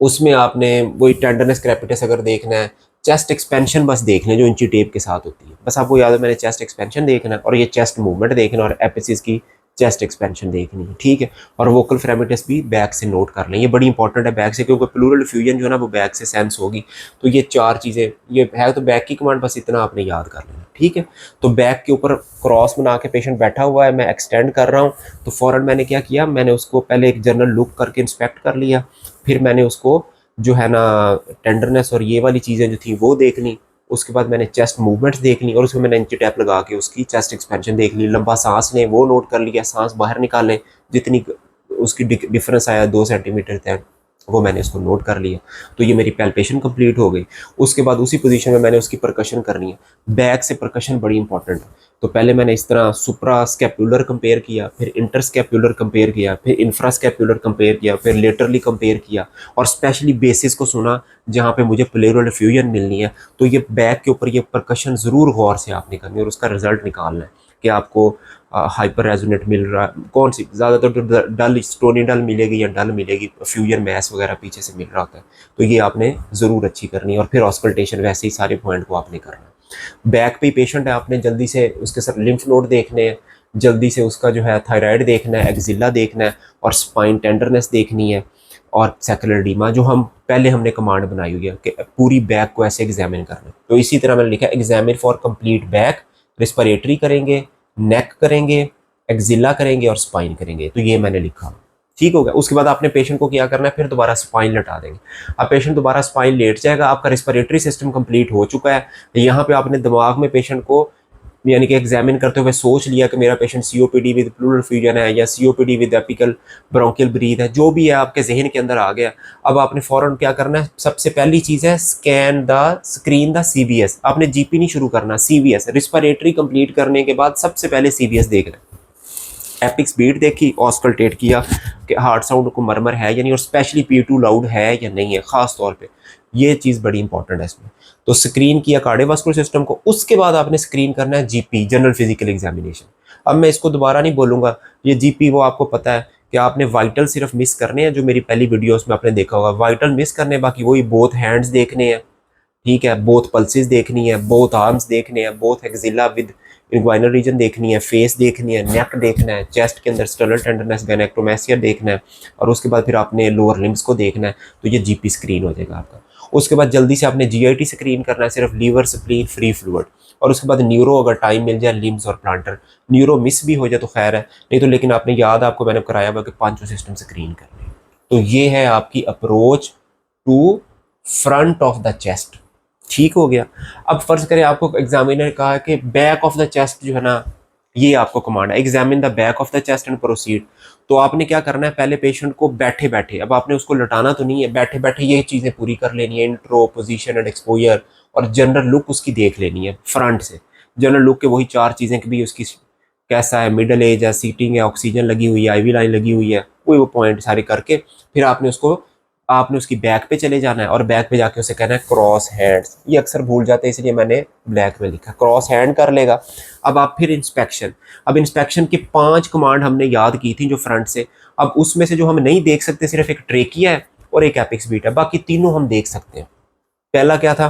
उसमें आपने वही टेंडरनेस क्रेपिटस अगर देखना है, चेस्ट एक्सपेंशन बस देख लें जो इंची टेप के साथ होती है, बस आपको याद है मैंने चेस्ट एक्सपेंशन देखना है और ये चेस्ट मूवमेंट देखना और एपिसिस की चेस्ट एक्सपेंशन देखनी है, ठीक है। और वोकल फ्रेमिटस भी बैक से नोट कर लें, ये बड़ी इंपॉर्टेंट है बैक से, क्योंकि प्लूरल फ्यूजन जो है ना वो बैक से सेंस होगी। तो ये 4 चीज़ें ये है, तो बैक की कमांड बस इतना आपने याद कर लेना, ठीक है। तो बैक के ऊपर क्रॉस बना के पेशेंट बैठा हुआ है, मैं एक्सटेंड कर रहा हूँ, तो फ़ौरन मैंने क्या किया, मैंने उसको पहले एक जनरल लुक करके इंस्पेक्ट कर लिया, फिर मैंने उसको जो है ना टेंडरनेस और ये वाली चीज़ें जो थी वो देख ली, उसके बाद मैंने चेस्ट मूवमेंट्स देख ली और उसमें मैंने इंची टैप लगा के उसकी चेस्ट एक्सपेंशन देख ली। लंबा सांस लें वो नोट कर लिया, सांस बाहर निकालें, जितनी उसकी डिफरेंस आया 2 सेंटीमीटर तक वो मैंने इसको नोट कर लिया। तो ये मेरी पैल्पेशन कंप्लीट हो गई। उसके बाद उसी पोजीशन में मैंने उसकी परकशन करनी है। बैक से परकशन बड़ी इंपॉर्टेंट है, तो पहले मैंने इस तरह सुप्रा स्कैपुलर कंपेयर किया, फिर इंटर स्कैपुलर कंपेयर किया, फिर इंफ्रा स्कैपुलर कंपेयर किया, फिर लेटरली कंपेयर किया, और स्पेशली बेसिस को सुना जहाँ पे मुझे प्लेरल फ्यूजन मिलनी है। तो ये बैक के ऊपर ये परकशन ज़रूर गौर से आपने करनी है और उसका रिजल्ट निकालना है कि आपको हाइपर रेजोनेट मिल रहा है, कौन सी ज़्यादातर तो डल स्टोनी डल मिलेगी या डल मिलेगी, फ्यूजन मैस वगैरह पीछे से मिल रहा होता है। तो ये आपने ज़रूर अच्छी करनी है, और फिर ऑस्कल्टेशन वैसे ही सारे पॉइंट को आपने करना है। बैक पे पेशेंट है, आपने जल्दी से उसके साथ लिम्फ नोड देखने हैं, जल्दी से उसका जो है थायराइड देखना है, एक्जिला देखना है, और स्पाइन टेंडरनेस देखनी है, और सेकुलर एडीमा जो हमने कमांड बनाई हुई है कि पूरी बैक को ऐसे एग्जामिन करना है। तो इसी तरह मैंने लिखा examine for complete back, respiratory करेंगे, नेक करेंगे, एक्जिला करेंगे और स्पाइन करेंगे। तो ये मैंने लिखा, ठीक हो गया। उसके बाद आपने पेशेंट को क्या करना है, फिर दोबारा स्पाइन लटा देंगे। अब पेशेंट दोबारा स्पाइन लेट जाएगा, आपका रिस्पिरेटरी सिस्टम कंप्लीट हो चुका है। यहाँ पे आपने दिमाग में पेशेंट को यानी कि एग्जामिन करते हुए सोच लिया कि मेरा patient COPD with pleural effusion है या COPD with apical bronchial breath है, जो भी है आपके जहन के अंदर आ गया। अब आपने फौरन क्या करना है, सबसे पहली चीज़ है स्क्रीन द सीवीएस। आपने जीपी नहीं शुरू करना, सीवीएस रिस्पिरेटरी कंप्लीट करने के बाद सबसे पहले सीवीएस देखना है। एपिक्स बीट देखी, ऑस्कल्टेट किया कि हार्ट साउंड को मरमर है या नहीं, और स्पेशली P2 लाउड है या नहीं है, खास तौर पे ये चीज़ बड़ी इंपॉर्टेंट है इसमें। तो स्क्रीन किया कार्डियोवास्कुलर सिस्टम को, उसके बाद आपने स्क्रीन करना है जीपी, जनरल फिजिकल एग्जामिनेशन। अब मैं इसको दोबारा नहीं बोलूँगा, ये जीपी वो आपको पता है कि आपने वाइटल सिर्फ मिस करने हैं, जो मेरी पहली वीडियोस में आपने देखा होगा, वाइटल मिस करने, बाकी वही बोथ हैंड्स देखने हैं, ठीक है, बोथ पल्सेस देखनी है, बोथ आर्म्स देखने हैं, both axilla with inguinal region देखनी है, फेस देखनी है, नेक देखना है, चेस्ट के अंदर स्टर्नल टेंडरनेस गैनेक्टोमेसिया देखना है, और उसके बाद फिर आपने लोअर लिम्स को देखना है। तो ये जीपी स्क्रीन हो जाएगा आपका। उसके बाद जल्दी से आपने जीआईटी स्क्रीन करना है, सिर्फ लीवर, स्प्लीन, फ्री फ्लूइड, और उसके बाद न्यूरो अगर टाइम मिल जाए, लिम्स और प्लांटर। न्यूरो मिस भी हो जाए तो खैर है, नहीं तो लेकिन आपने याद आपको मैंने कराया हुआ कि 5 सिस्टम स्क्रीन करने। तो ये है आपकी approach to front of the chest, ठीक हो गया। अब फर्ज करें आपको एग्जामिनर कहा कि बैक ऑफ द चेस्ट जो है ना, ये आपको कमांड है, examine the back of the chest and proceed. तो आपने क्या करना है, पहले पेशेंट को बैठे बैठे, अब आपने उसको लटाना तो नहीं है, बैठे बैठे ये चीज़ें पूरी कर लेनी है, इंट्रो, पोजीशन एंड एक्सपोजर, और जनरल लुक उसकी देख लेनी है फ्रंट से। जनरल लुक के वही 4 चीज़ें कि भी उसकी कैसा है, मिडल एज है, सीटिंग है, ऑक्सीजन लगी हुई है, आईवी लाइन लगी हुई है, वो पॉइंट सारे करके फिर आपने उसकी बैक पे चले जाना है, और बैक पे जाके उसे कहना है क्रॉस हैंड्स। ये अक्सर भूल जाते हैं इसलिए मैंने ब्लैक में लिखा, क्रॉस हैंड कर लेगा। अब आप फिर इंस्पेक्शन, अब इंस्पेक्शन की 5 कमांड हमने याद की थी जो फ्रंट से, अब उसमें से जो हम नहीं देख सकते सिर्फ एक ट्रेकिया है और एक एपिक्स बीट है, बाकी तीनों हम देख सकते हैं। पहला क्या था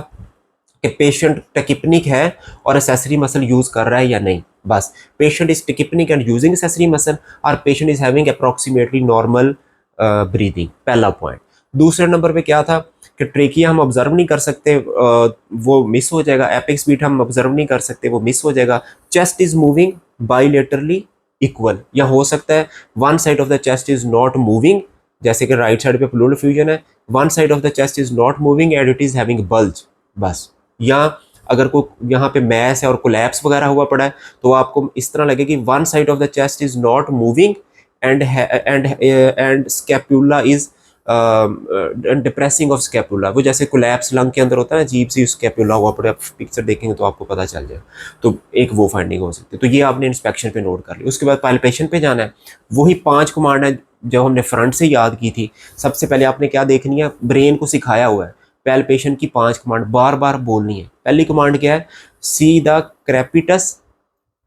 कि पेशेंट टेकिपनिक है और एसेसरी मसल यूज कर रहा है या नहीं, बस। Patient is tachypneic and using accessory muscle, और patient is having approximately normal breathing, पहला पॉइंट। दूसरे नंबर पे क्या था कि ट्रेकिया हम ऑब्जर्व नहीं कर सकते, वो मिस हो जाएगा। एपिक्स बीट हम ऑब्जर्व नहीं कर सकते, वो मिस हो जाएगा। Chest is moving bilaterally equal, या हो सकता है one side of the chest is not moving, जैसे कि राइट साइड पे प्लूरल फ्यूजन है, one side of the chest is not moving and it is having bulge, बस। या अगर कोई यहाँ पे मैस है और कोलैप्स वगैरह हुआ पड़ा है, तो आपको इस तरह लगे कि one side of the chest is not moving and scapula is depressing of scapula, वो जैसे कोलैप्स लंग के अंदर होता है ना, अजीब सी स्कैपुला हुआ पड़े, आप पिक्चर देखेंगे तो आपको पता चल जाए, तो एक वो फाइंडिंग हो सकती है। तो ये आपने इंस्पेक्शन पे नोट कर ली। उसके बाद पैल्पेशन पे जाना है, वही 5 कमांड है जो हमने फ्रंट से याद की थी। सबसे पहले आपने क्या देखनी है, ब्रेन को सिखाया हुआ है, पैल्पेशन की 5 कमांड बार बार बोलनी है। पहली कमांड क्या है, see the crepitus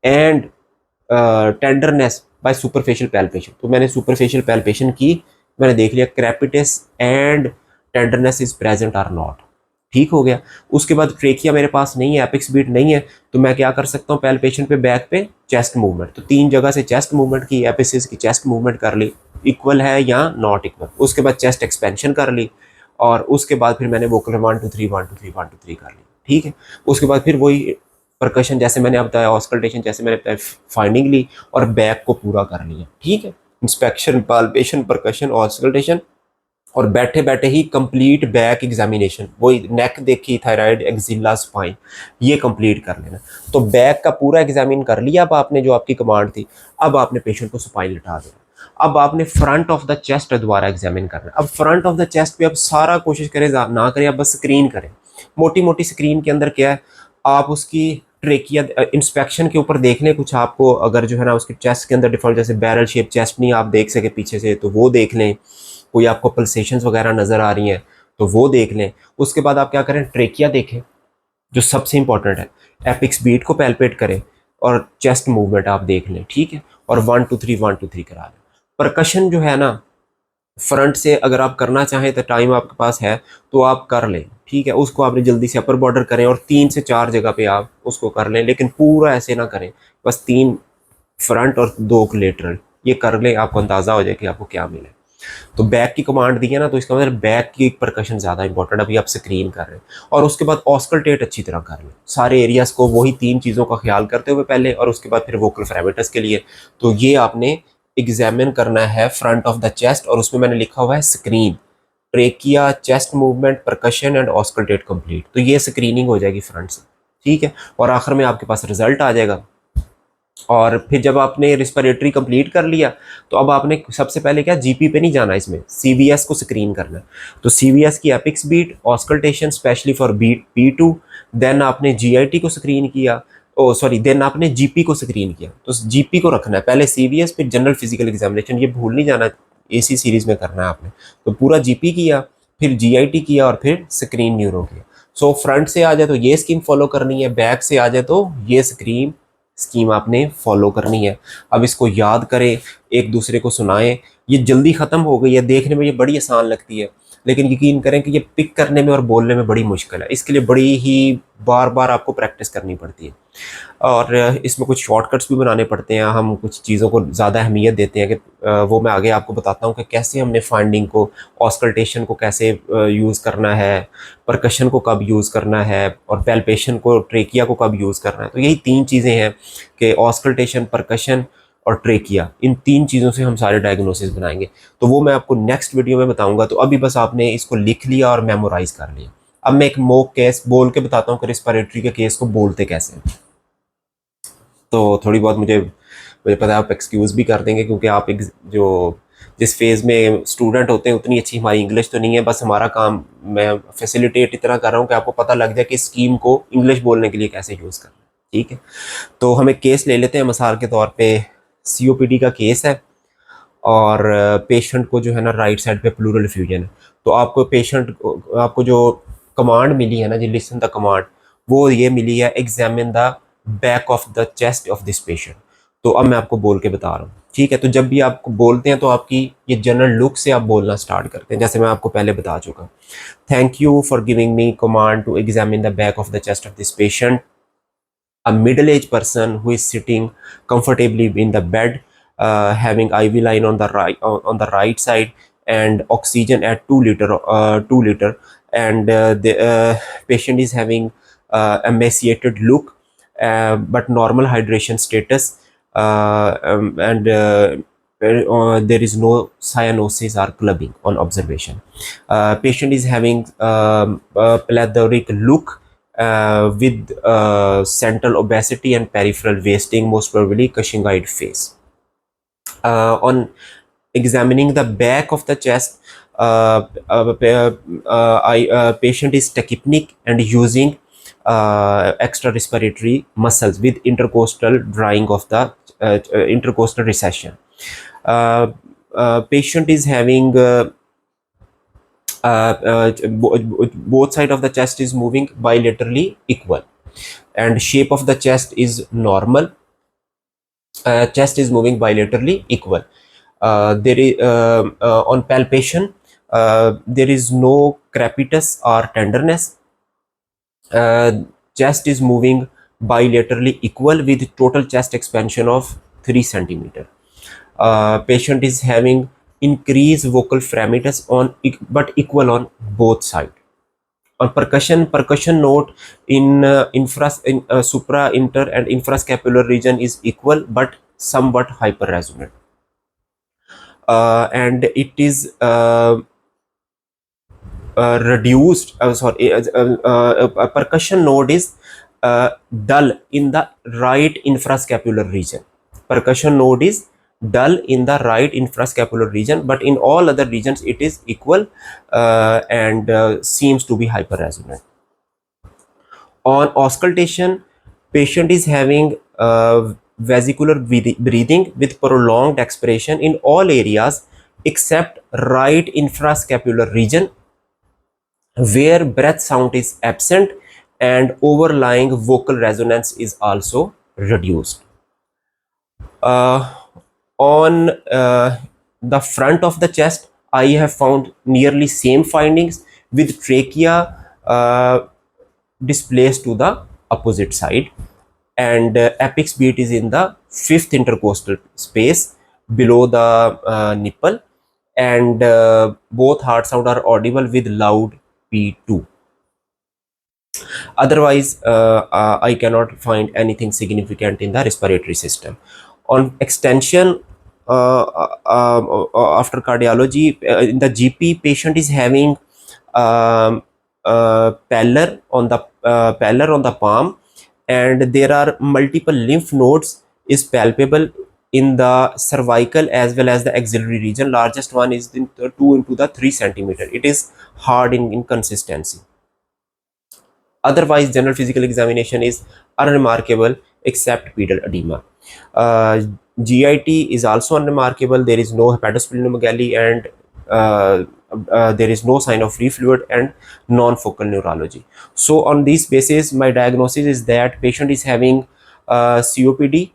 and tenderness by superficial palpation. तो मैंने सुपरफेशियल पैल्पेशन की, मैंने देख लिया crepitus and tenderness is present or not, ठीक हो गया। उसके बाद ट्रेकिया मेरे पास नहीं है, एपिक्स बीट नहीं है, तो मैं क्या कर सकता हूँ, पैल्पेशन पे बैक पे चेस्ट मूवमेंट, तो 3 जगह से चेस्ट मूवमेंट की, एपिसिस की चेस्ट मूवमेंट कर ली, इक्वल है या नॉट इक्वल। उसके बाद चेस्ट एक्सपेंशन कर ली, और उसके बाद फिर मैंने वोकल 1 2 3 1 2 3 1 2 3 कर ली, ठीक है। उसके बाद फिर वही परकशन जैसे मैंने अब बताया, ऑस्कल्टेशन जैसे मैंने बताया, फाइंडिंग ली और बैक को पूरा कर लिया, ठीक है। इंस्पेक्शन, पाल्पेशन, परकशन, ऑस्कल्टेशन, और बैठे बैठे ही कंप्लीट बैक एग्जामिनेशन, वही नेक देखी, थायराइड, एक्सिला, स्पाइन, ये कंप्लीट कर लेना। तो बैक का पूरा एग्जामिन कर लिया अब आपने, जो आपकी कमांड थी। अब आपने पेशेंट को सुपाइन लिटा देना। अब आपने फ्रंट ऑफ द चेस्ट दोबारा एग्जामिन करना। अब फ्रंट ऑफ द चेस्ट पे अब सारा कोशिश करें ना करें, अब बस स्क्रीन करें। मोटी मोटी स्क्रीन के अंदर क्या है, आप उसकी ट्रेकिया इंस्पेक्शन के ऊपर देख लें कुछ, आपको अगर जो है ना उसके चेस्ट के अंदर डिफॉल्ट जैसे बैरल शेप चेस्ट नहीं आप देख सके पीछे से, तो वो देख लें। कोई आपको पल्सेशंस वगैरह नज़र आ रही हैं तो वो देख लें। उसके बाद आप क्या करें, ट्रेकिया देखें जो सबसे इंपॉर्टेंट है, एपिक्स बीट को पैल्पेट करें और चेस्ट मूवमेंट आप देख लें, ठीक है। और 1 2 3 1 2 3 करा लें। परकशन जो है ना फ्रंट से अगर आप करना चाहें तो टाइम आपके पास है तो आप कर लें, ठीक है। उसको आपने जल्दी से अपर बॉर्डर करें और 3 से 4 जगह पे आप उसको कर लें, लेकिन पूरा ऐसे ना करें, बस 3 फ्रंट और 2 लेटरल, ये कर लें, आपको अंदाज़ा हो जाए कि आपको क्या मिले। तो बैक की कमांड दी है ना, तो इसका मतलब बैक की परकशन ज़्यादा इंपॉर्टेंट, अभी आप स्क्रीन कर रहे हैं। और उसके बाद ऑस्कल्टेट अच्छी तरह कर लें सारे एरियाज को, वही 3 चीज़ों का ख्याल करते हुए पहले, और उसके बाद फिर वोकल फ्रेमेटस के लिए। तो ये आपने एग्जामिन करना है फ्रंट ऑफ द चेस्ट, और उसमें मैंने लिखा हुआ है screen, trachea, chest movement, percussion and auscultate complete. तो ये स्क्रीनिंग हो जाएगी फ्रंट से, ठीक है। और आखिर में आपके पास रिजल्ट आ जाएगा। और फिर जब आपने रिस्पिरेटरी कंप्लीट कर लिया, तो अब आपने सबसे पहले क्या, जीपी पे नहीं जाना, इसमें सीवीएस को स्क्रीन करना है। तो सीवीएस की apex beat, auscultation specially for beat P2, then आपने जीआईटी को स्क्रीन किया, देन आपने जीपी को स्क्रीन किया। तो जीपी को रखना है पहले, सीवीएस फिर जनरल फिजिकल एग्जामिनेशन, ये भूल नहीं जाना, एसी सीरीज में करना है आपने। तो पूरा जीपी किया, फिर जीआईटी किया, और फिर स्क्रीन न्यूरो किया। सो फ्रंट से आ जाए तो ये स्कीम फॉलो करनी है, बैक से आ जाए तो ये स्कीम आपने फॉलो करनी है। अब इसको याद करें, एक दूसरे को सुनाएं। ये जल्दी ख़त्म हो गई है, देखने में ये बड़ी आसान लगती है, लेकिन यकीन करें कि ये पिक करने में और बोलने में बड़ी मुश्किल है। इसके लिए बड़ी ही बार बार आपको प्रैक्टिस करनी पड़ती है, और इसमें कुछ शॉर्टकट्स भी बनाने पड़ते हैं। हम कुछ चीज़ों को ज़्यादा अहमियत देते हैं कि वो मैं आगे आपको बताता हूँ कि कैसे हमने फाइंडिंग को, ऑस्कल्टेशन को कैसे यूज़ करना है, परकशन को कब यूज़ करना है, और पैल्पेशन को, ट्रेकिया को कब यूज़ करना है। तो यही 3 चीज़ें हैं कि ऑस्कल्टेशन, परकशन और ट्रेकिया, इन 3 चीज़ों से हम सारे डायग्नोसिस बनाएंगे। तो वो मैं आपको नेक्स्ट वीडियो में बताऊंगा। तो अभी बस आपने इसको लिख लिया और मेमोराइज कर लिया। अब मैं एक मॉक केस बोल के बताता हूँ कि रिस्पिरेटरी के केस को बोलते कैसे हैं। तो थोड़ी बहुत मुझे मुझे पता है आप एक्सक्यूज़ भी कर देंगे, क्योंकि आप एक जो जिस फेज़ में स्टूडेंट होते हैं उतनी अच्छी हमारी इंग्लिश तो नहीं है। बस हमारा काम, मैं फैसिलिटेट इतना कर रहा हूँ कि आपको पता लग जाए कि स्कीम को इंग्लिश बोलने के लिए कैसे यूज़ करना है, ठीक है। तो हम एक केस ले लेते हैं मिसाल के तौर पे, COPD का केस है और पेशेंट को जो है ना राइट साइड पे प्लूरल एफ्यूजन है। तो आपको जो कमांड मिली है ना जी, लिसन द कमांड, वो ये मिली है, examine the back of the chest of this patient. तो अब मैं आपको बोल के बता रहा हूँ, ठीक है। तो जब भी आपको बोलते हैं तो आपकी ये जनरल लुक से आप बोलना स्टार्ट करते हैं, जैसे मैं आपको पहले बता चुका। Thank you for giving me command to examine the back of the chest of this patient, a middle-aged person who is sitting comfortably in the bed, having IV line on the right side and oxygen at 2 liter, and the patient is having emaciated look, but normal hydration status, and there is no cyanosis or clubbing on observation. Patient is having plethoric look, with central obesity and peripheral wasting, most probably Cushingite phase. On examining the back of the chest, patient is tachypnic and using extra respiratory muscles with intercostal drying of the intercostal recession. Patient is having both side of the chest is moving bilaterally equal, and shape of the chest is normal. Chest is moving bilaterally equal. There is on palpation, there is no crepitus or tenderness. Chest is moving bilaterally equal with total chest expansion of 3 centimeter. Patient is having increased vocal fragments on but equal on both sides. On percussion note in supra, inter and infrascapular region is equal but somewhat hyperresonant, and it is reduced. Percussion node is dull in the right infrascapular region. Percussion node is dull in the right infrascapular region, but in all other regions it is equal, and seems to be hyperresonant. On auscultation, patient is having vesicular breathing with prolonged expiration in all areas except right infrascapular region, where breath sound is absent and overlying vocal resonance is also reduced. On the front of the chest, I have found nearly same findings, with trachea displaced to the opposite side, and apex beat is in the 5th intercostal space below the nipple, and both heart sound are audible with loud P2. Otherwise, I cannot find anything significant in the respiratory system. On extension, after cardiology, in the GP, patient is having pallor on the palm, and there are multiple lymph nodes is palpable in the cervical as well as the axillary region. Largest one is in 2 into the 3 centimeter. It is hard in consistency. Otherwise, general physical examination is unremarkable except pedal edema. GIT is also unremarkable. There is no hepatosplenomegaly, and there is no sign of free fluid and non-focal neurology. So on this basis, my diagnosis is that patient is having COPD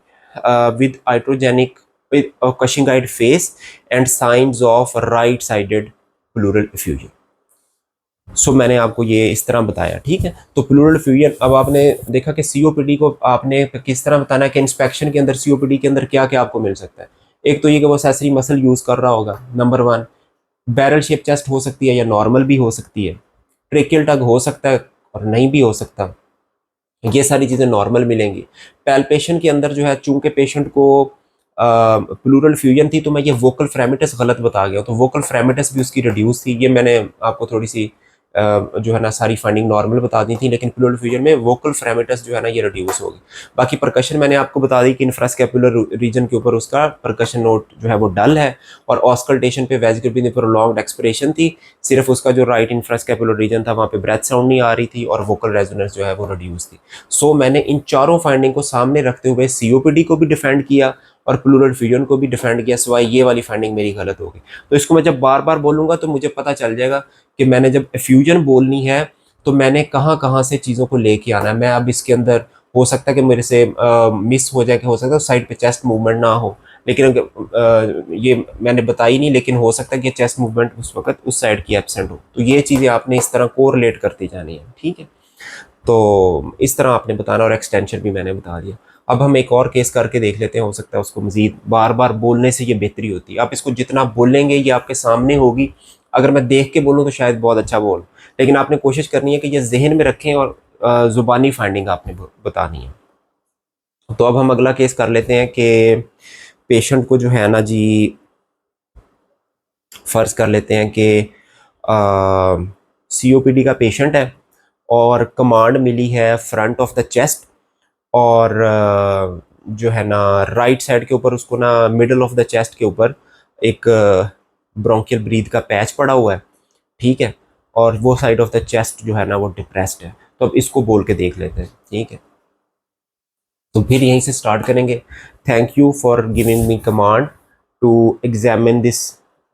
with iatrogenic, with a Cushingite phase and signs of right-sided pleural effusion. सो मैंने आपको ये इस तरह बताया, ठीक है। तो प्लूरल फ्यूजन, अब आपने देखा कि COPD को आपने किस तरह बताना है कि इंस्पेक्शन के अंदर COPD के अंदर क्या क्या आपको मिल सकता है। एक तो ये कि वो सेसरी मसल यूज़ कर रहा होगा, नंबर 1। बैरल शेप चेस्ट हो सकती है या नॉर्मल भी हो सकती है, ट्रेकियल टग हो सकता है और नहीं भी हो सकता, ये सारी चीज़ें नॉर्मल मिलेंगी। पैल्पेशन के अंदर जो है, चूंकि पेशेंट को प्लूरल फ्यूजन थी, तो मैं ये वोकल फ्रेमिटस गलत बता गया, तो वोकल फ्रेमिटस भी उसकी रिड्यूस थी। ये मैंने आपको थोड़ी सी जो है ना सारी फाइंडिंग नॉर्मल बता दी थी, लेकिन प्लूरल फ्यूजन में वोकल फ्रेमेटस जो है ना ये रिड्यूस होगी। बाकी परकशन मैंने आपको बता दी कि इंफ्रास्कैपुलर रीजन के ऊपर उसका परकशन नोट जो है वो डल है, और ऑस्कल्टेशन पे वेजिकल ब्रीदिंग प्रोलॉन्ग्ड एक्सपिरेशन थी, सिर्फ उसका जो राइट इंफ्रास्कैपुलर रीजन था वहाँ पे ब्रेथ साउंड नहीं आ रही थी, और वोकल रेजोनेंस जो है वो रिड्यूस थी। सो मैंने इन चारों फाइंडिंग को सामने रखते हुए सीओपीडी को भी डिफेंड किया और प्लूरल फ्यूजन को भी डिफेंड किया, सिवाय ये वाली फाइंडिंग मेरी गलत हो गई। तो इसको मैं जब बार बार बोलूंगा तो मुझे पता चल जाएगा कि मैंने जब फ्यूजन बोलनी है तो मैंने कहाँ कहाँ से चीज़ों को लेके आना है। मैं अब इसके अंदर हो सकता है कि मेरे से मिस हो जाए, कि हो सकता है साइड पे चेस्ट मूवमेंट ना हो, लेकिन ये मैंने बताई नहीं, लेकिन हो सकता है कि चेस्ट मूवमेंट उस वक्त उस साइड की एब्सेंट हो। तो ये चीज़ें आपने इस तरह कोरिलेट करती जानी है, ठीक है। तो इस तरह आपने बताना, और एक्सटेंशन भी मैंने बता दिया। अब हम एक और केस करके देख लेते हैं, हो सकता है उसको मजीद बार बार बोलने से ये बेहतरी होती है। आप इसको जितना बोलेंगे ये आपके सामने होगी। अगर मैं देख के बोलूँ तो शायद बहुत अच्छा बोल, लेकिन आपने कोशिश करनी है कि ये जहन में रखें और ज़ुबानी फाइंडिंग आपने बतानी है। तो अब हम अगला केस कर लेते हैं कि पेशेंट को जो है ना जी, फ़र्ज़ कर लेते हैं कि सीओपीडी का पेशेंट है और कमांड मिली है फ्रंट ऑफ द चेस्ट, और जो है ना राइट साइड के ऊपर उसको ना मिडल ऑफ द चेस्ट के ऊपर एक ब्रोंकियल ब्रीथ का पैच पड़ा हुआ है, ठीक है, और वो साइड ऑफ द चेस्ट जो है ना वो डिप्रेस्ड है। तो अब इसको बोल के देख लेते हैं, ठीक है। तो फिर यहीं से स्टार्ट करेंगे। Thank you for giving me command to examine this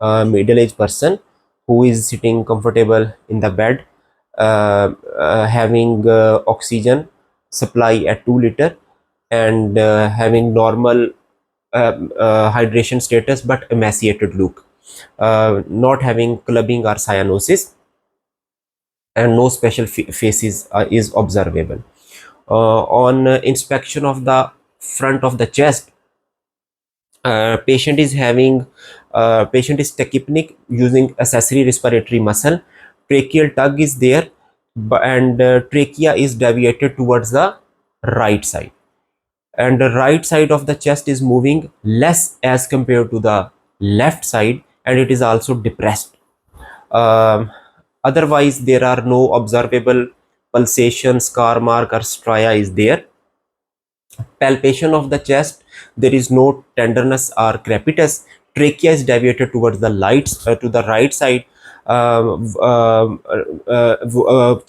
middle age person who is sitting comfortable in the bed, having oxygen supply at 2 liter, and having normal hydration status but emaciated look, not having clubbing or cyanosis, and no special faces is observable. On inspection of the front of the chest, patient is having patient is tachypnic using accessory respiratory muscle. Tracheal tug is there, and trachea is deviated towards the right side, and the right side of the chest is moving less as compared to the left side, and it is also depressed. Um, Otherwise, there are no observable pulsation, scar mark, or stria is there. Palpation of the chest, there is no tenderness or crepitus. Trachea is deviated towards the lights to the right side.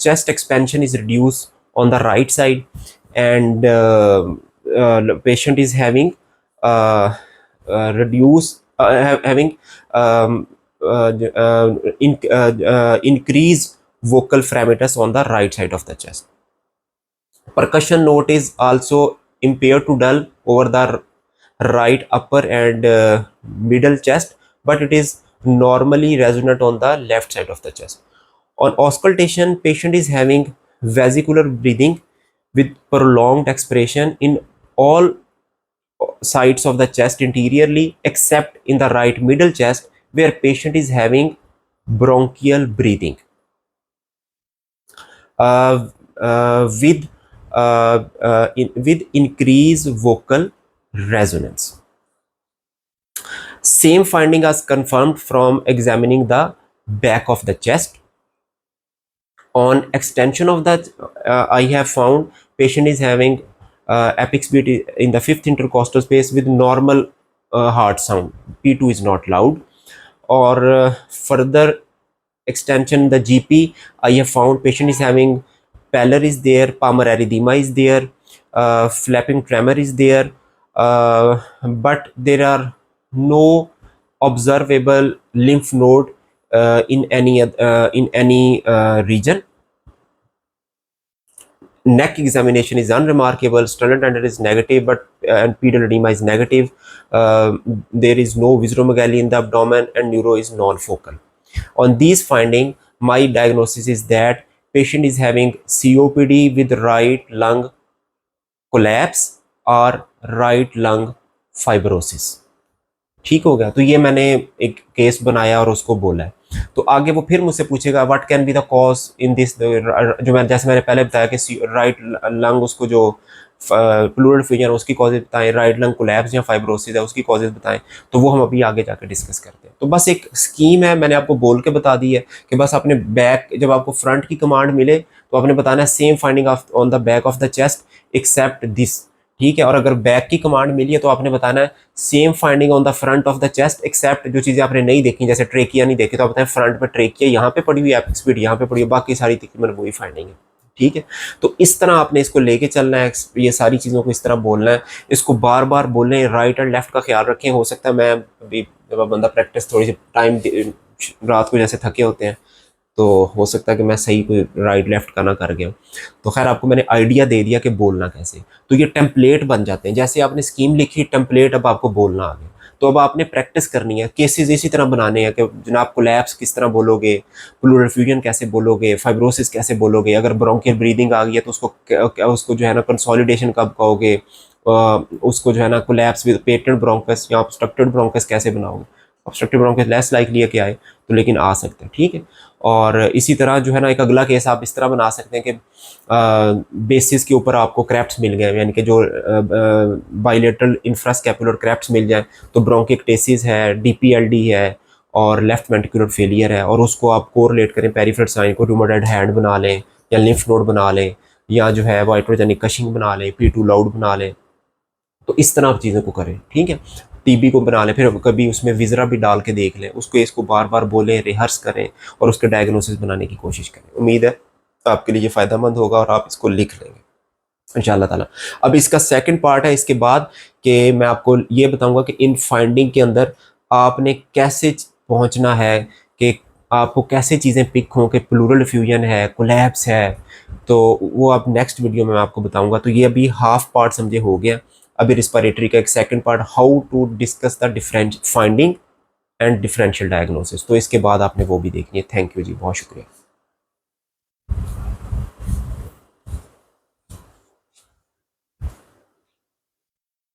Chest expansion is reduced on the right side, and the patient is having reduce having um, increased vocal fragments on the right side of the chest. Percussion note is also impaired to dull over the right upper and middle chest, but it is normally resonant on the left side of the chest. On auscultation, patient is having vesicular breathing with prolonged expiration in all sides of the chest interiorly, except in the right middle chest where patient is having bronchial breathing with with increased vocal resonance. Same finding is confirmed from examining the back of the chest. On extension of that, I have found patient is having apex beat in the fifth intercostal space with normal heart sound. P2 is not loud. Or further extension, the GP, I have found patient is having pallor is there, palmar erythema is there, flapping tremor is there, but there are no observable lymph node in any region. Neck examination is unremarkable. Sternal tender is negative, but and pedal edema is negative. There is no visceromegaly in the abdomen, and neuro is non-focal. On these findings, my diagnosis is that patient is having COPD with right lung collapse or right lung fibrosis. ठीक हो गया। तो ये मैंने एक केस बनाया और उसको बोला है। तो आगे वो फिर मुझसे पूछेगा what can be the cause in this, जो मैं जैसे मैंने पहले बताया कि राइट लंग उसको जो प्लूरल फ्यूजन उसकी कॉजेज बताएं, राइट लंग कोलैप्स या फाइब्रोसिस है उसकी कॉजेज बताएं, तो वो हम अभी आगे जाकर डिस्कस करते हैं। तो बस एक स्कीम है, मैंने आपको बोल के बता दी है कि बस अपने बैक, जब आपको फ्रंट की कमांड मिले तो आपने बताना है same finding on the back of the chest except this, ठीक है। और अगर बैक की कमांड मिली है तो आपने बताना है same finding on the front of the chest except जो चीज़ें आपने नहीं देखी, जैसे ट्रेकिया नहीं देखी तो आप बताएं फ्रंट में ट्रेकिया यहाँ पे पड़ी हुई है, एपिक स्पीड यहाँ पे पड़ी हुई है, बाकी सारी तकरीबन वही फाइंडिंग है, ठीक है। तो इस तरह आपने इसको लेके चलना है, ये सारी चीज़ों को इस तरह बोलना है, इसको बार बार बोलना है, राइट एंड लेफ्ट का ख्याल रखें। हो सकता है मैं अभी जब बंदा प्रैक्टिस थोड़ी सी टाइम रात को जैसे थके होते हैं तो हो सकता है कि मैं सही कोई राइट लेफ्ट का ना कर गया। तो खैर आपको मैंने आइडिया दे दिया कि बोलना कैसे, तो ये टेम्पलेट बन जाते हैं। जैसे आपने स्कीम लिखी, टेम्पलेट अब आपको बोलना आ गया, तो अब आपने प्रैक्टिस करनी है, केसेस इसी तरह बनाने हैं कि जनाब कोलैप्स किस तरह बोलोगे, प्लूरल फ्यूजन कैसे बोलोगे, फाइब्रोसिस कैसे बोलोगे, अगर ब्रोंकियल ब्रीदिंग आ गई है तो उसको जो है ना कंसोलिडेशन कब कहोगे, उसको जो है ना कोलैप्स विद पेटेंट ब्रोंकस या ऑब्स्ट्रक्टेड ब्रोंकस कैसे बनाओगे। ऑब्स्ट्रक्टिव ब्रोंकस लेस लाइकली है कि आए तो, लेकिन आ सकते हैं, ठीक है। और इसी तरह जो है ना एक अगला केस आप इस तरह बना सकते हैं कि बेसिस के ऊपर आपको क्रैप्स मिल गए, यानी कि जो बाइलेटरल इंफ्रास्कैपुलर क्रैप्स मिल जाए, तो ब्रोंकिक्टेसिस है, डीपीएलडी है और लेफ्ट वेंट्रिकुलर फेलियर है, और उसको आप कोरिलेट करें पेरिफेरल साइन को, रूमेटॉइड हैंड बना लें या लिम्फ नोड बना लें, या जो है वाइट्रोजेनिक कशिंग बना लें, P2 लाउड बना लें। तो इस तरह आप चीज़ों को करें, ठीक है। टीबी को बना लें, फिर कभी उसमें विजरा भी डाल के देख लें, उसको इसको बार बार बोलें, रिहर्स करें और उसके डायग्नोसिस बनाने की कोशिश करें। उम्मीद है आपके लिए ये फ़ायदेमंद होगा और आप इसको लिख लेंगे इंशाल्लाह ताला। अब इसका सेकंड पार्ट है इसके बाद कि मैं आपको ये बताऊंगा कि इन फाइंडिंग के अंदर आपने कैसे पहुंचना है, कि आपको कैसे चीज़ें पिक हों कि प्लूरल फ्यूजन है, कोलैप्स है, तो वो आप नेक्स्ट वीडियो में मैं आपको बताऊंगा। तो ये अभी हाफ पार्ट समझे हो गया। अभी रिस्पिरेटरी का एक second part, how to discuss the different finding and differential diagnosis, तो इसके बाद आपने वो भी देखनी है। थैंक यू जी, बहुत शुक्रिया।